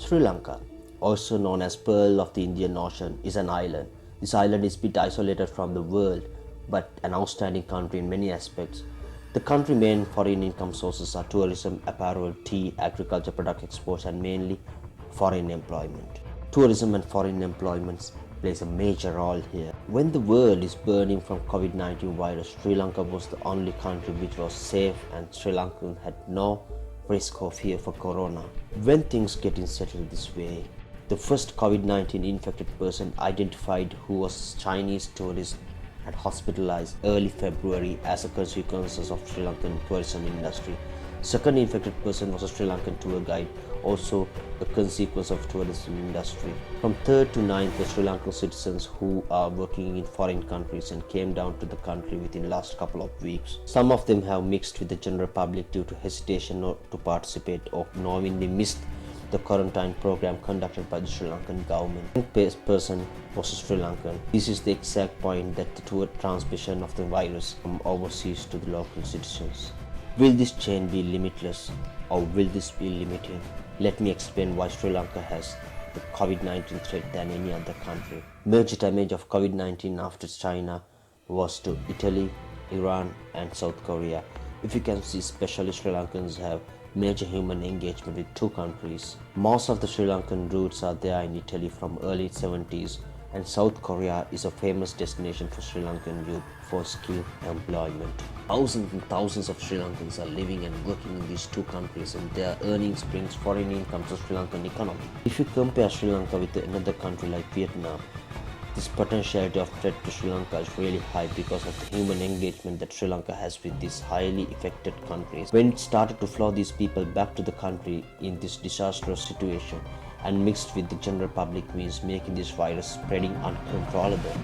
Sri Lanka, also known as Pearl of the Indian Ocean, is an island. This island is a bit isolated from the world, but an outstanding country in many aspects. The country's main foreign income sources are tourism, apparel, tea, agriculture, product exports, and mainly foreign employment. Tourism and foreign employment plays a major role here. When the world is burning from COVID-19 virus, Sri Lanka was the only country which was safe, and Sri Lankans had no risk or fear for corona. When things get settled this way, the first COVID-19 infected person identified, who was Chinese tourist, and hospitalized early February as a consequence of Sri Lankan tourism industry. Second infected person was a Sri Lankan tour guide, also a consequence of tourism industry. From 3rd to 9th, the Sri Lankan citizens who are working in foreign countries and came down to the country within last couple of weeks. Some of them have mixed with the general public due to hesitation or to participate or knowingly missed the quarantine program conducted by the Sri Lankan government. One person was a Sri Lankan. This is the exact point that the tour transmission of the virus from overseas to the local citizens. Will this chain be limitless, or will this be limited? Let me explain why Sri Lanka has the COVID-19 threat than any other country. Major damage of COVID-19 after China was to Italy, Iran and South Korea. If you can see, especially Sri Lankans have major human engagement with two countries. Most of the Sri Lankan roots are there in Italy from early 70s, and South Korea is a famous destination for Sri Lankan youth for skill employment. Thousands and thousands of Sri Lankans are living and working in these two countries, and their earnings brings foreign income to Sri Lankan economy. If you compare Sri Lanka with another country like Vietnam, this potentiality of threat to Sri Lanka is really high because of the human engagement that Sri Lanka has with these highly affected countries. When it started to flow these people back to the country in this disastrous situation and mixed with the general public means making this virus spreading uncontrollable.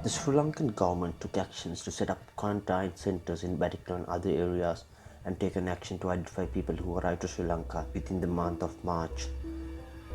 The Sri Lankan government took actions to set up quarantine centers in Vatican and other areas and taken action to identify people who arrived to Sri Lanka within the month of March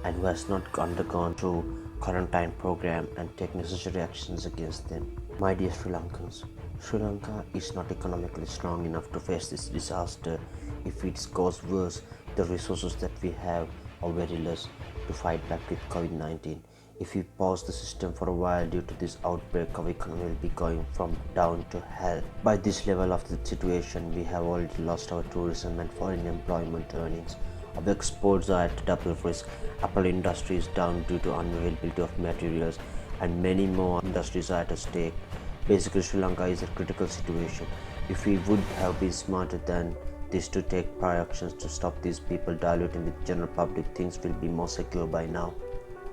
and who has not undergone through quarantine program and take necessary actions against them. My dear Sri Lankans, Sri Lanka is not economically strong enough to face this disaster. If it goes worse, the resources that we have are very less to fight back with COVID-19. If we pause the system for a while due to this outbreak, our economy will be going from down to hell. By this level of the situation, we have already lost our tourism and foreign employment earnings. Our exports are at double risk. Apparel industry is down due to unavailability of materials, and many more industries are at stake. Basically, Sri Lanka is a critical situation. If we would have been smarter than this to take prior actions to stop these people diluting with general public, things will be more secure by now.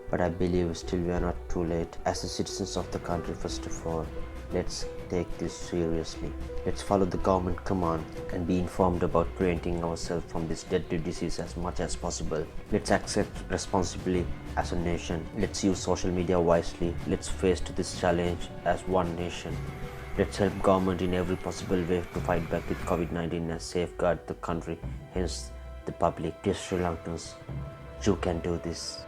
But I believe still we are not too late. As the citizens of the country, first of all, let's take this seriously. Let's follow the government command and be informed about preventing ourselves from this deadly disease as much as possible. Let's accept responsibly as a nation. Let's use social media wisely. Let's face this challenge as one nation. Let's help government in every possible way to fight back with COVID-19 and safeguard the country, hence the public. Dear Sri Lankans, you can do this.